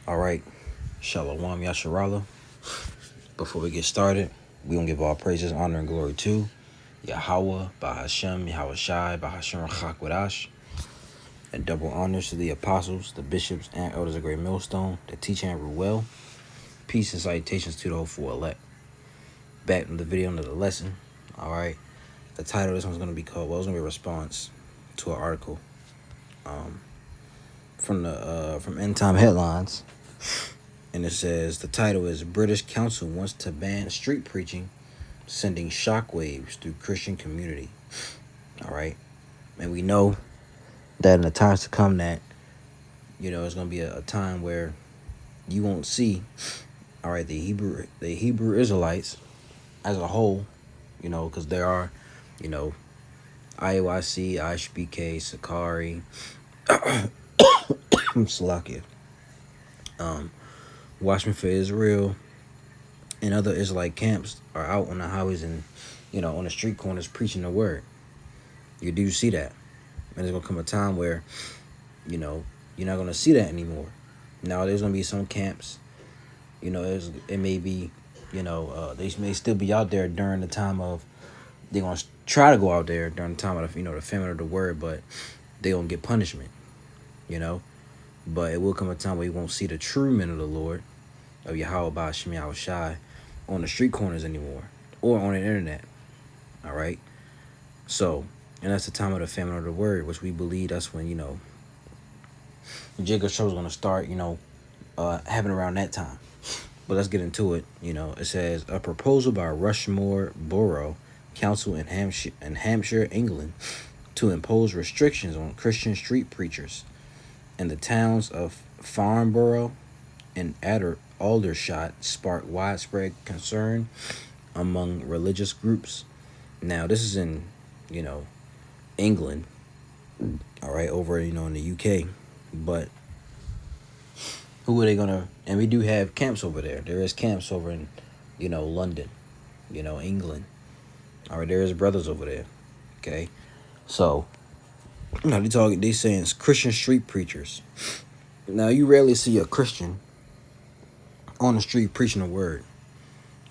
All right, Shalom Yasharala. Before we get started, we gonna give all praises, honor, and glory to Yahweh, Bahashem, Yahweh Shai, Bahashem Rachakwadash, and double honors to the apostles, the bishops, and elders of Great Millstone, the teacher and Ruel. Peace and salutations to the hopeful elect. Back in the video into the lesson. All right, the title of this one's gonna be called. Well, it's gonna be a response to an article from End Time Headlines. And it says, the title is British Council Wants to Ban Street Preaching, Sending Shockwaves Through Christian Community. All right. And we know that in the times to come that, it's going to be a time where you won't see, all right, the Hebrew Israelites as a whole, because there are, IOIC, ISBK, Sakari, Salakia, Watchmen for Israel, and other Israelite camps are out on the highways and, on the street corners preaching the word. You do see that. And there's going to come a time where, you're not going to see that anymore. Now, there's going to be some camps, it may be, they may still be out there during the time of, they're going to try to go out there during the time of, the famine of the word, but they don't get punishment, But it will come a time where you won't see the true men of the Lord, of Yahweh Ba'ashem Yahweh Shai, on the street corners anymore, or on the internet. All right. So, and that's the time of the famine of the word, which we believe that's when, Jacob show is going to start, having around that time. But let's get into it. It says a proposal by Rushmore Borough Council in Hampshire, England, to impose restrictions on Christian street preachers in the towns of Farnborough and Aldershot sparked widespread concern among religious groups. Now, this is in, England, all right, over, in the UK. But who are they going to, and we do have camps over there. There is camps over in, London, England. All right, there is brothers over there, okay? So, they saying it's Christian street preachers. Now, you rarely see a Christian on the street preaching the word,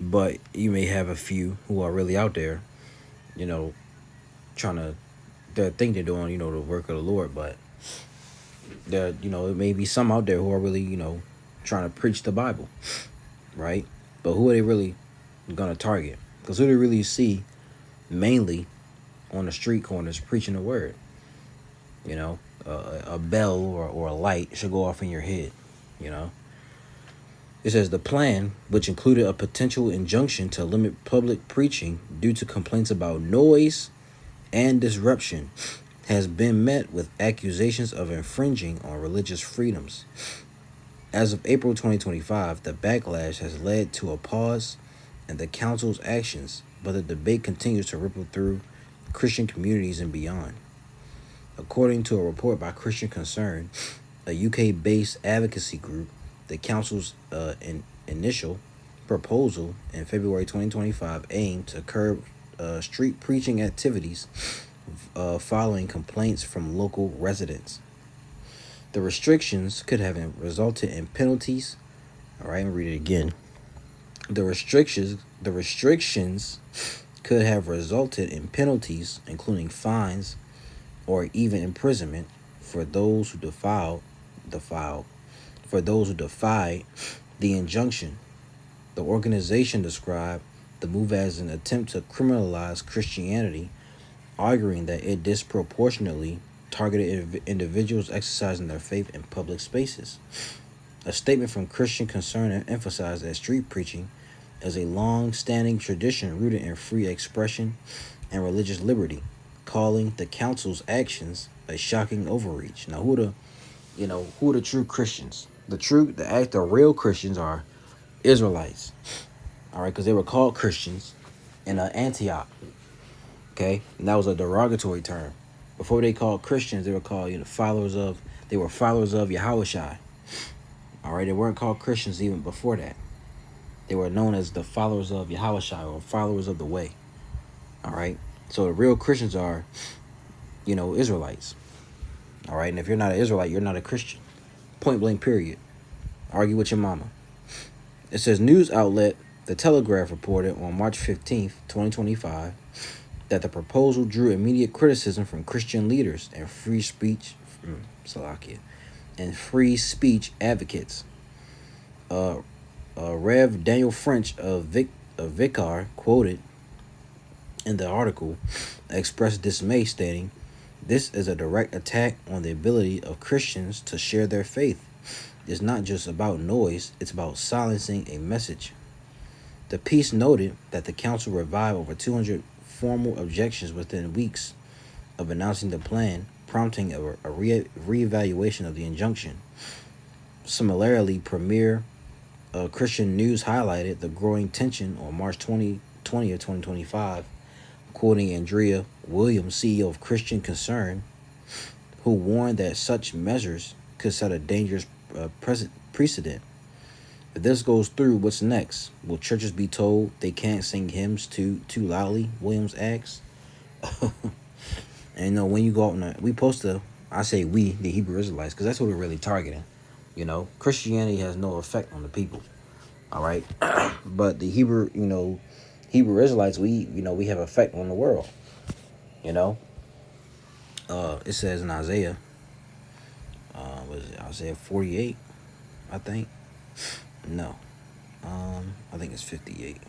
but you may have a few who are really out there, they think they're doing, the work of the Lord, but there, it may be some out there who are really, trying to preach the Bible, right? But who are they really gonna target? Because who do they really see mainly on the street corners preaching the word? A bell or a light should go off in your head, It says the plan, which included a potential injunction to limit public preaching due to complaints about noise and disruption, has been met with accusations of infringing on religious freedoms. As of April 2025, the backlash has led to a pause in the council's actions, but the debate continues to ripple through Christian communities and beyond. According to a report by Christian Concern, a UK-based advocacy group, the council's initial proposal in February 2025 aimed to curb street preaching activities following complaints from local residents. The restrictions could have resulted in penalties. All right, I'm gonna read it again. The restrictions could have resulted in penalties, including fines or even imprisonment for those who defied the injunction. The organization described the move as an attempt to criminalize Christianity, arguing that it disproportionately targeted individuals exercising their faith in public spaces. A statement from Christian Concern emphasized that street preaching is a long-standing tradition rooted in free expression and religious liberty, calling the council's actions a shocking overreach. Now, who are the true Christians? The real Christians are Israelites. All right, because they were called Christians in Antioch. Okay, and that was a derogatory term. Before they called Christians, they were called, followers of Yahweh Shai. All right, they weren't called Christians even before that. They were known as the followers of Yahweh Shai, or followers of the way. All right, so the real Christians are, Israelites. All right, and if you're not an Israelite, you're not a Christian. Point blank, period. Argue with your mama. It says news outlet The Telegraph reported on March 15th, 2025, that the proposal drew immediate criticism from Christian leaders and free speech advocates. Rev. Daniel French of Vicar, quoted in the article, expressed dismay, stating, "This is a direct attack on the ability of Christians to share their faith. It's not just about noise, it's about silencing a message." The piece noted that the council revived over 200 formal objections within weeks of announcing the plan, prompting a reevaluation of the injunction. Similarly, Premier Christian News highlighted the growing tension on March 2020 of 2025, quoting Andrea Williams, CEO of Christian Concern, who warned that such measures could set a dangerous precedent. If this goes through, what's next? Will churches be told they can't sing hymns too loudly? Williams asks. And when you go out, we supposed to, I say we, the Hebrew Israelites, because that's what we're really targeting. Christianity has no effect on the people. All right, but the Hebrew Israelites, we have effect on the world. It says in Isaiah, what is it? Isaiah 48, I think. No, I think it's 58.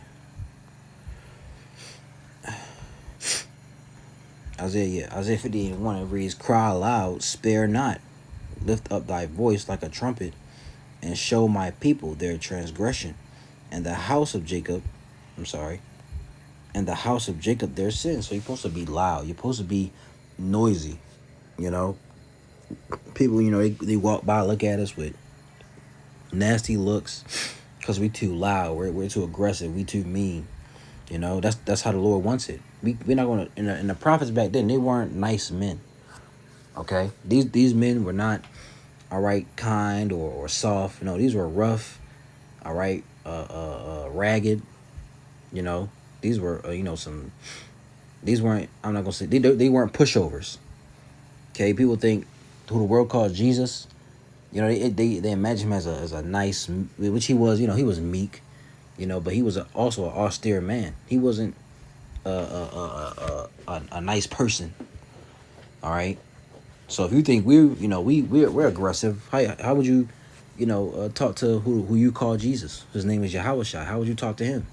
Isaiah 58:1, it reads, "Cry aloud, spare not, lift up thy voice like a trumpet, and show my people their transgression, and the house of Jacob their sin." So you're supposed to be loud. You're supposed to be noisy. People, they walk by, look at us with nasty looks because we too loud. We're too aggressive. We too mean. That's how the Lord wants it. We're not gonna. In the prophets back then, they weren't nice men. Okay, these men were not, all right, kind or soft. No, these were rough. All right, ragged. These were some. These weren't. I'm not gonna say they weren't pushovers. Okay, people think who the world calls Jesus. They imagine him as a nice, which he was. He was meek. But he was also an austere man. He wasn't a nice person. All right. So if you think we're aggressive, how would you, talk to who you call Jesus? His name is Yahushua. How would you talk to him?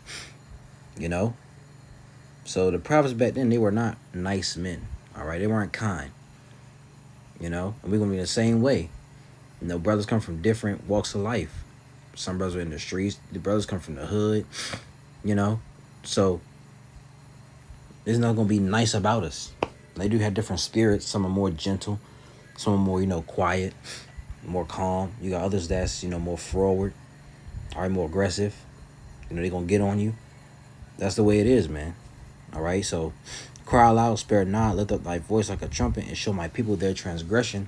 So the prophets back then, they were not nice men. All right, they weren't kind. And we're gonna be the same way. Brothers come from different walks of life. Some brothers are in the streets. The brothers come from the hood. So there's not gonna be nice about us. They do have different spirits. Some are more gentle. Some are more, quiet, more calm. You got others that's, more forward, all right, more aggressive. They're gonna get on you. That's the way it is, man. All right, so cry aloud, spare not, lift up thy voice like a trumpet, and show my people their transgression,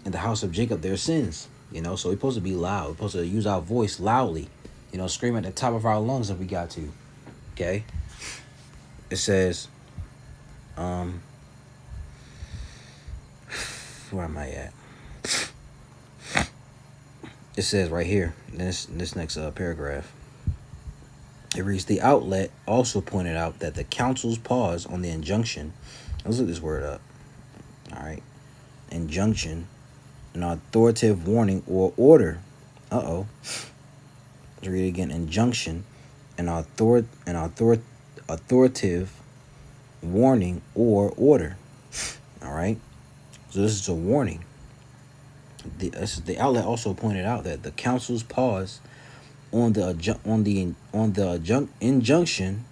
and the house of Jacob their sins. So we're supposed to be loud. We're supposed to use our voice loudly. Scream at the top of our lungs if we got to. Okay. It says, where am I at? It says right here, in this next paragraph. It reads, the outlet also pointed out that the council's pause on the injunction. Let's look this word up. All right. Injunction, an authoritative warning or order. Let's read it again. Injunction, an authoritative warning or order. All right. So this is a warning. The outlet also pointed out that the council's pause on the injunction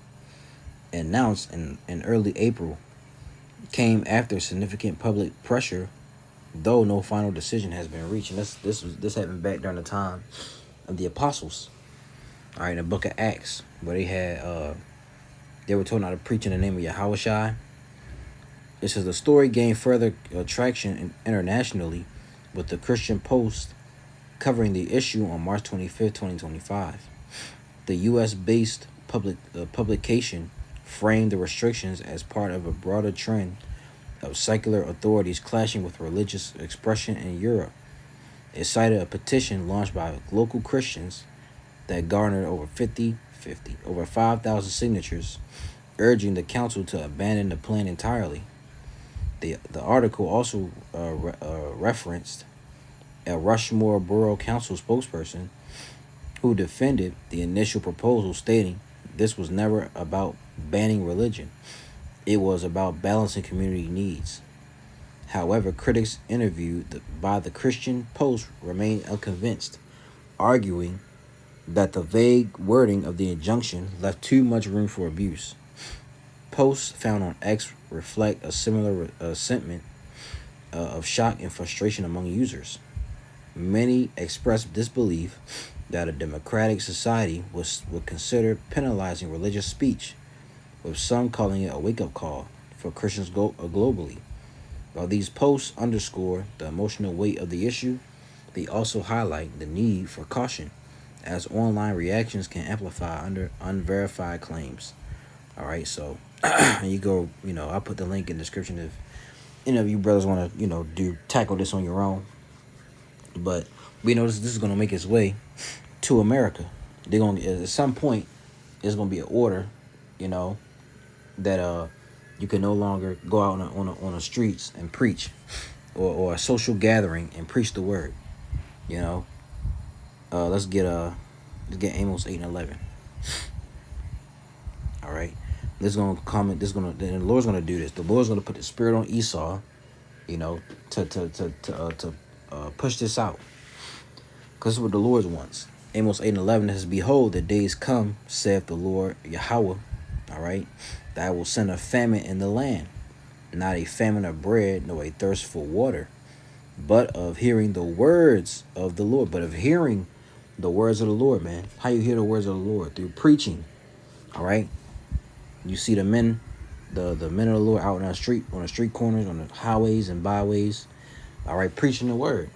announced in early April came after significant public pressure, though no final decision has been reached. And this happened back during the time of the apostles. All right, in the book of Acts, where they were told not to preach in the name of Yahushua. It says the story gained further traction internationally, with the Christian Post covering the issue on March 25th, 2025. The U.S.-based publication framed the restrictions as part of a broader trend of secular authorities clashing with religious expression in Europe. It cited a petition launched by local Christians that garnered over 5,000 signatures, urging the council to abandon the plan entirely. The article also referenced a Rushmore Borough Council spokesperson who defended the initial proposal, stating this was never about banning religion. It was about balancing community needs. However, critics interviewed by the Christian Post remained unconvinced, arguing that the vague wording of the injunction left too much room for abuse. Posts found on X reflect a similar sentiment of shock and frustration among users. Many expressed disbelief that a democratic society would consider penalizing religious speech, with some calling it a wake-up call for Christians globally. While these posts underscore the emotional weight of the issue, they also highlight the need for caution, as online reactions can amplify under unverified claims. All right, so you go, I'll put the link in the description if any of you brothers want to, tackle this on your own. But we know this is going to make its way to America. They're going to, at some point, there's going to be an order, that you can no longer go out on the streets and preach, or a social gathering and preach the word. Let's get Amos 8:11. All right, this is gonna comment. Then the Lord's gonna do this. The Lord's gonna put the spirit on Esau, to push this out. Because this is what the Lord wants. Amos 8:11 says, "Behold, the days come, saith the Lord Yahweh, all right, that I will send a famine in the land, not a famine of bread, nor a thirst for water, but of hearing the words of the Lord." But of hearing the words of the Lord, man. How you hear the words of the Lord? Through preaching. All right. You see the men of the Lord out on the street corners, on the highways and byways, all right, preaching the word.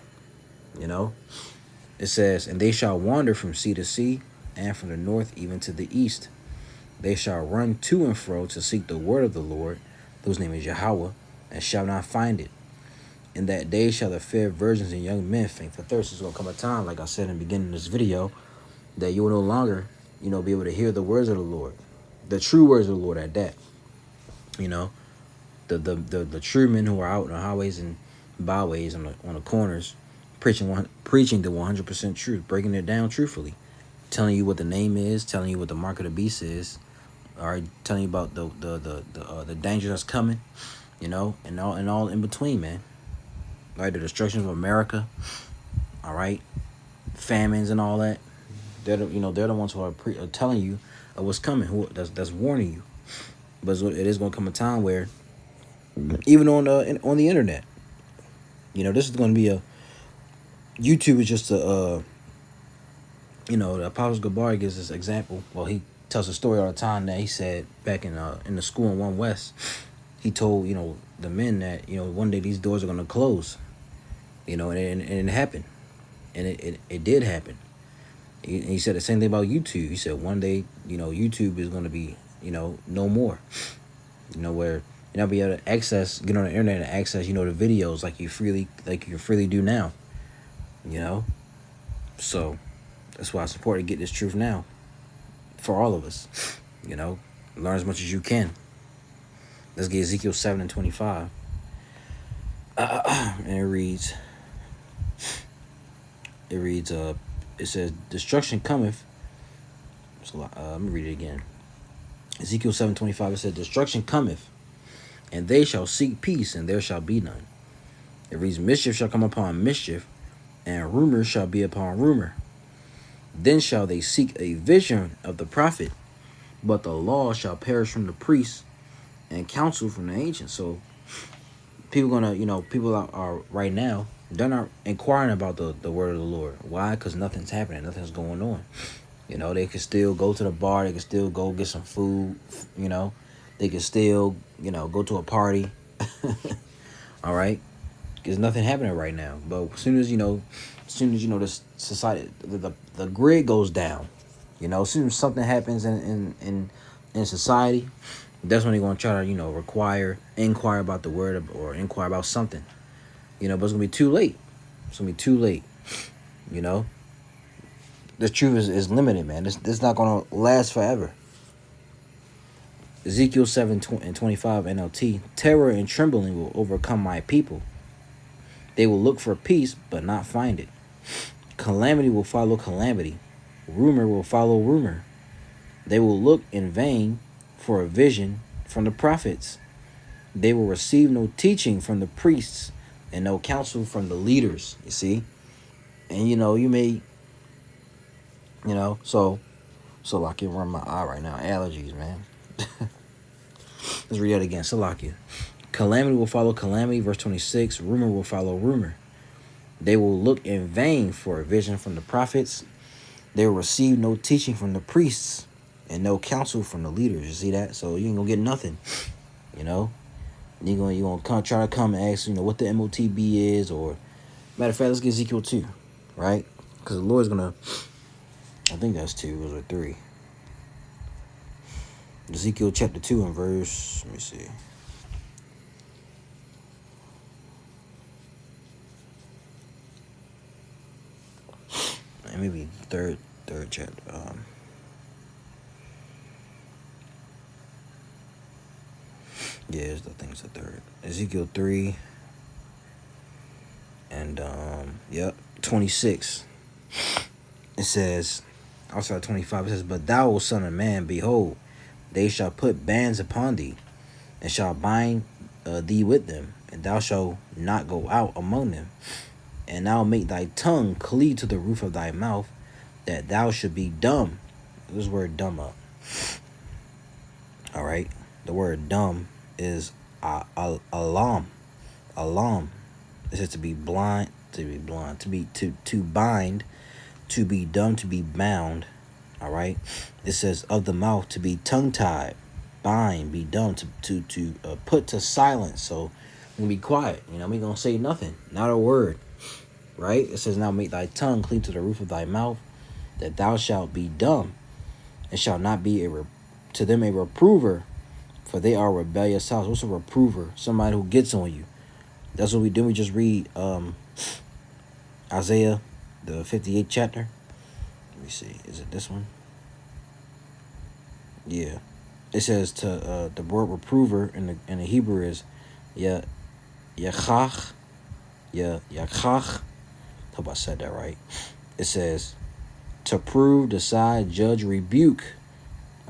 It says, "And they shall wander from sea to sea, and from the north even to the east. They shall run to and fro to seek the word of the Lord, whose name is Yahweh, and shall not find it. In that day shall the fair virgins and young men faint for thirst." There's going to come a time, like I said in the beginning of this video, that you will no longer, be able to hear the words of the Lord. The true words of the Lord at that. The true men who are out on the highways and byways, on the corners, preaching the 100% truth, breaking it down truthfully, telling you what the name is, telling you what the mark of the beast is, all right, telling you about the danger that's coming, and all in between, man. All right, the destruction of America, all right, famines and all that. They're the ones who are telling you what's coming, that's warning you. But it is going to come a time where, even on the internet, this is going to be YouTube is just the Apostles Gabar gives this example. Well, he tells a story all the time that he said back in the school in One West, he told the men that one day these doors are going to close, and it happened, and it did happen. He said the same thing about YouTube. He said one day YouTube is going to be no more, where you'll be able to get on the internet and access the videos like you can freely do now. So that's why it's important to get this truth now for all of us. Learn as much as you can. Let's get Ezekiel 7:25. And it reads, it says, "Destruction cometh." Let me read it again. Ezekiel 7:25, it says, "Destruction cometh, and they shall seek peace, and there shall be none." It reads, "Mischief shall come upon mischief, and rumor shall be upon rumor. Then shall they seek a vision of the prophet, but the law shall perish from the priests, and counsel from the ancients." So people are right now, they're not inquiring about the word of the Lord. Why? Because nothing's happening, nothing's going on. They can still go to the bar, they can still go get some food, they can still go to a party. All right, there's nothing happening right now. But as soon as this society, the grid goes down, as soon as something happens in society, that's when they're going to try to inquire about the word, or inquire about something, but it's going to be too late. It's going to be too late. You know, the truth is limited, man. This not gonna last forever. Ezekiel 7:25 NLT. Terror and trembling will overcome my people. They will look for peace, but not find it. Calamity will follow calamity. Rumor will follow rumor. They will look in vain for a vision from the prophets. They will receive no teaching from the priests and no counsel from the leaders. You see? And you may, so I can run my eye right now. Allergies, man. Let's read that again. Salakia. Calamity will follow calamity. Verse 26. Rumor will follow rumor. They will look in vain for a vision from the prophets. They will receive no teaching from the priests and no counsel from the leaders. You see that? So you ain't gonna get nothing. You're gonna try to come and ask, what the MOTB is, or matter of fact, let's get Ezekiel 2, right? Because the Lord's gonna, I think that's 2, or 3. Ezekiel chapter 2 and verse, let me see. Maybe third chapter. Yeah, I think it's the third. Ezekiel 3 and 26. It says, outside 25, it says, But thou, O son of man, behold, they shall put bands upon thee, and shall bind thee with them, and thou shalt not go out among them. And I'll make thy tongue cleave to the roof of thy mouth, that thou should be dumb. This word dumb up. All right. The word dumb is alam. Alam. It says to be blind, to bind, to be dumb, to be bound. All right. It says of the mouth to be tongue tied, bind, be dumb, to put to silence. So we're gonna be quiet. We're gonna say nothing, not a word. Right? It says, now make thy tongue cleave to the roof of thy mouth, that thou shalt be dumb, and shalt not be to them a reprover, for they are a rebellious house. What's a reprover? Somebody who gets on you. That's what we do. We just read Isaiah, the 58th chapter. Let me see. Is it this one? Yeah. It says to the word reprover in the Hebrew is yachach. Yachach. Hope I said that right. It says to prove, decide, judge, rebuke.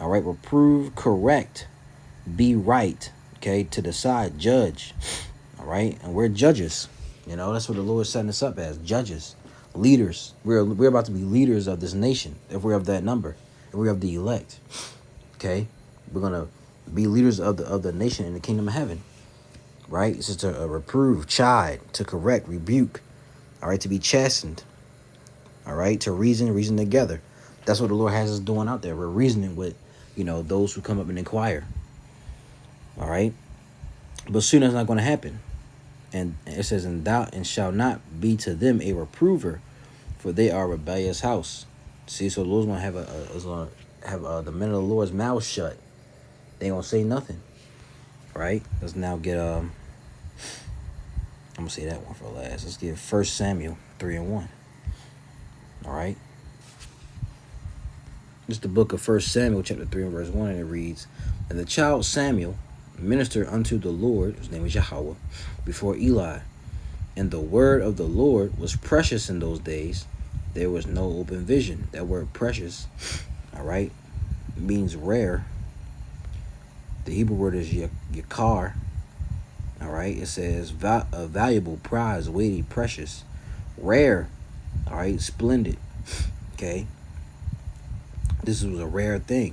All right, reprove, correct, be right. Okay, to decide, judge. All right, and we're judges. That's what the Lord is setting us up as, judges, leaders. We're about to be leaders of this nation if we're of that number. If we're of the elect. Okay, we're gonna be leaders of the nation in the kingdom of heaven. Right, it's just to reprove, chide, to correct, rebuke. All right, to be chastened. All right, to reason together. That's what the Lord has us doing out there. We're reasoning with, those who come up and inquire. All right, but soon that's not going to happen. And it says, and thou and shall not be to them a reprover, for they are a rebellious house. See, so the Lord's going to have the men of the Lord's mouth shut. They ain't gonna say nothing. Right? Let's now get I'm gonna say that one for last. Let's get 1 Samuel 3 and 1. All right. This is the book of 1 Samuel chapter 3 and verse 1, and it reads, And the child Samuel ministered unto the Lord, whose name is Yahweh, before Eli. And the word of the Lord was precious in those days. There was no open vision. That word precious, all right, means rare. The Hebrew word is yakar. All right, it says a valuable, prize, weighty, precious, rare. All right, splendid. Okay, this was a rare thing.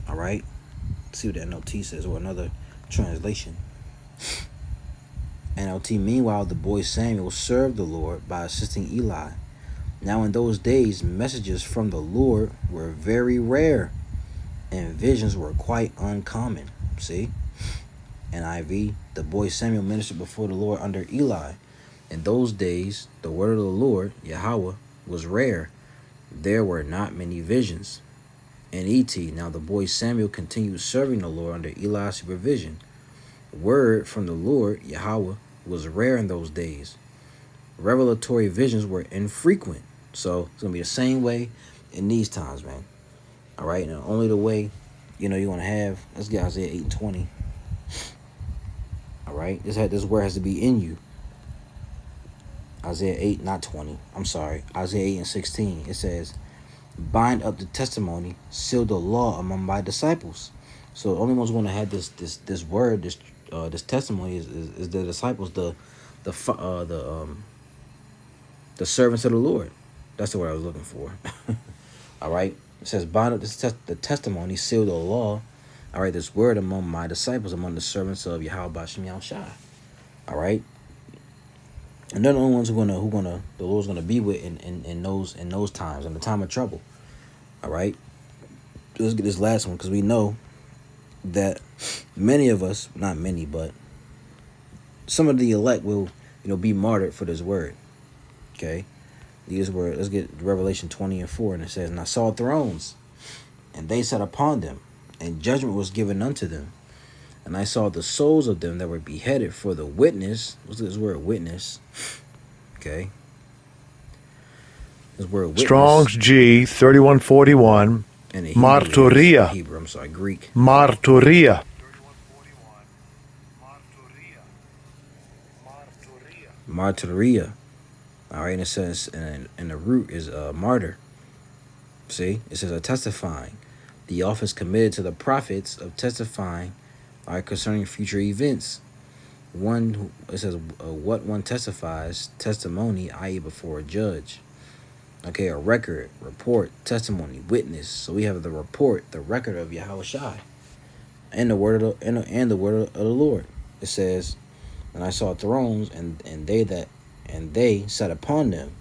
All right, let's see what the NLT says, or another translation. NLT, meanwhile, the boy Samuel served the Lord by assisting Eli. Now in those days, messages from the Lord were very rare, and visions were quite uncommon. See? NIV, the boy Samuel ministered before the Lord under Eli. In those days, the word of the Lord, Yahweh, was rare. There were not many visions. NET, now the boy Samuel continued serving the Lord under Eli's supervision. Word from the Lord, Yahweh, was rare in those days. revelatory visions were infrequent. So it's gonna be the same way in these times, man. All right, and only the way, you're gonna have. Let's get Isaiah 8:20. All right, this word has to be in you. Isaiah 8, not 20. I'm sorry. Isaiah 8:16. It says, "Bind up the testimony, seal the law among my disciples." So the only ones going to have this word, this testimony is the disciples, the servants of the Lord. That's the word I was looking for. All right. It says, "Bind up the testimony, seal the law." All right, this word among my disciples, among the servants of Yahweh Bashem Yahushua. All right. And they're the only ones the Lord's gonna be with in those times, in the time of trouble. All right. Let's get this last one, because we know that many of us, not many, but some of the elect will, be martyred for this word. Okay. These were, let's get Revelation 20:4, and it says, "And I saw thrones, and they sat upon them, and judgment was given unto them. And I saw the souls of them that were beheaded for the witness." What's this word, witness? Okay. This word witness. Strong's G 3141. And Martyria. Hebrew, I'm sorry, Greek. Martyria. Martyria. All right, and it says, and the root is martyr. See, it says, testifying. The office committed to the prophets of testifying, all right, concerning future events. It says, what one testifies, testimony, i.e., before a judge. Okay, a record, report, testimony, witness. So we have the report, the record of Yahweh Shai, and the word of the word of the Lord. It says, "And I saw thrones, and they sat upon them,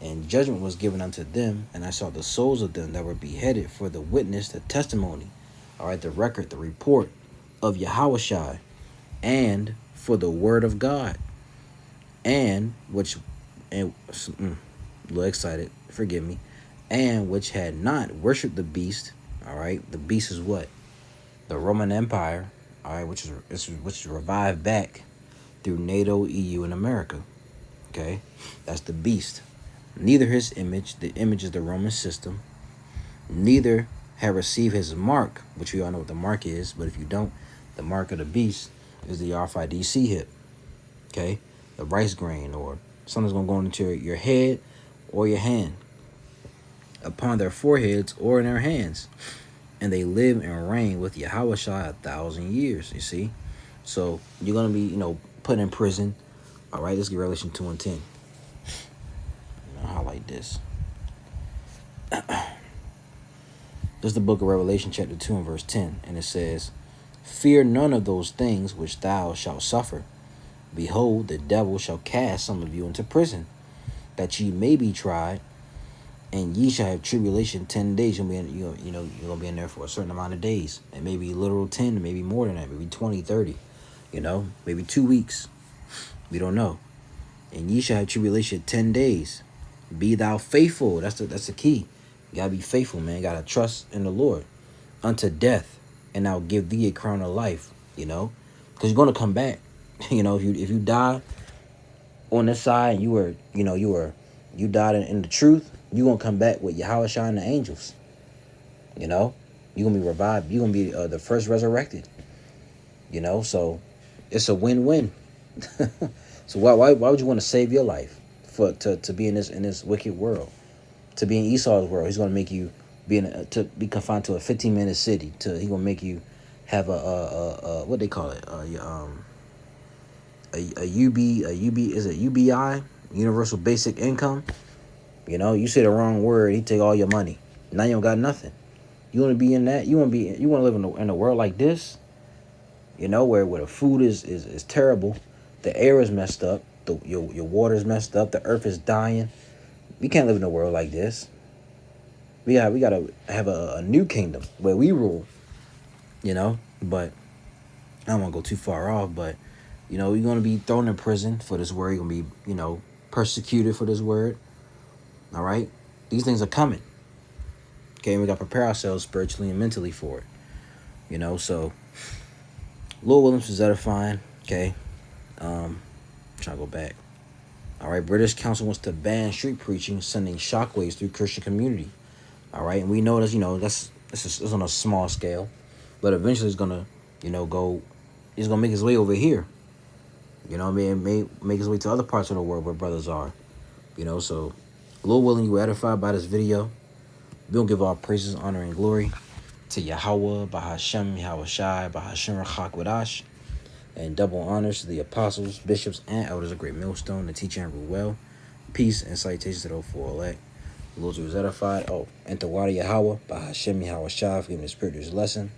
and judgment was given unto them. And I saw the souls of them that were beheaded for the witness, the testimony." All right, the record, the report of Yahweh Shai, and for the word of God, a little excited, forgive me, and which had not worshipped the beast. All right, the beast is what? The Roman Empire. All right, which is revived back through NATO, EU, and America. Okay, that's the beast. Neither his image, the image is the Roman system, neither have received his mark, which we all know what the mark is, but if you don't, the mark of the beast is the RFID hip. Okay, the rice grain, or something's gonna go into your head or your hand, upon their foreheads or in their hands, and they live and reign with Yahweh Shai 1,000 years. You see, so you're gonna be, put in prison. All right, let's get Revelation 2:10. I'll highlight this. This is the book of Revelation, chapter 2 and verse 10, and it says, "Fear none of those things which thou shalt suffer. Behold, the devil shall cast some of you into prison, that ye may be tried, and ye shall have tribulation 10 days." You're gonna be in there for a certain amount of days. It may be literal 10, maybe more than that, maybe 20, 30. Maybe 2 weeks. We don't know. "And ye shall have tribulation 10 days. Be thou faithful." That's the key. You gotta be faithful, man. You gotta trust in the Lord unto death, and I'll give thee a crown of life. Because you're gonna come back. If you die on this side, and you died in the truth, you're gonna come back with Yahweh Shai and the angels. You're gonna be revived. You're gonna be the first resurrected. So it's a win-win. So why would you want to save your life to be in this wicked world, to be in Esau's world? He's gonna make you to be confined to a 15-minute city. He's gonna make you have a what they call it, is it UBI, universal basic income? You say the wrong word, he take all your money. Now you don't got nothing. You want to be in that? You want to live in a world like this? Where the food is terrible, the air is messed up, your water is messed up, the earth is dying. We can't live in a world like this. We gotta have a new kingdom where we rule. But I don't want to go too far off. But you're gonna be thrown in prison for this word. You're gonna be persecuted for this word. All right, these things are coming. Okay, and we gotta prepare ourselves spiritually and mentally for it. So Lord Williams was edifying. Okay, trying to go back. All right, British Council wants to ban street preaching, sending shockwaves through Christian community. All right, and we know that's this is on a small scale, but eventually it's gonna go. It's gonna make its way over here. You know what I mean? It may make its way to other parts of the world where brothers are. So Lord willing, you were edified by this video. We don't give all praises, honor, and glory to Yahweh, Bahashem, Yahweh Shai, Bahashem Rachak Wadash, and double honors to the apostles, bishops, and elders of Great Millstone, the teacher and rule well. Peace and salutations to those four elect. The Lord who was edified. Oh, and to Wadi Yahweh, Bahashem, Yahweh Shai, for giving the spirit this lesson.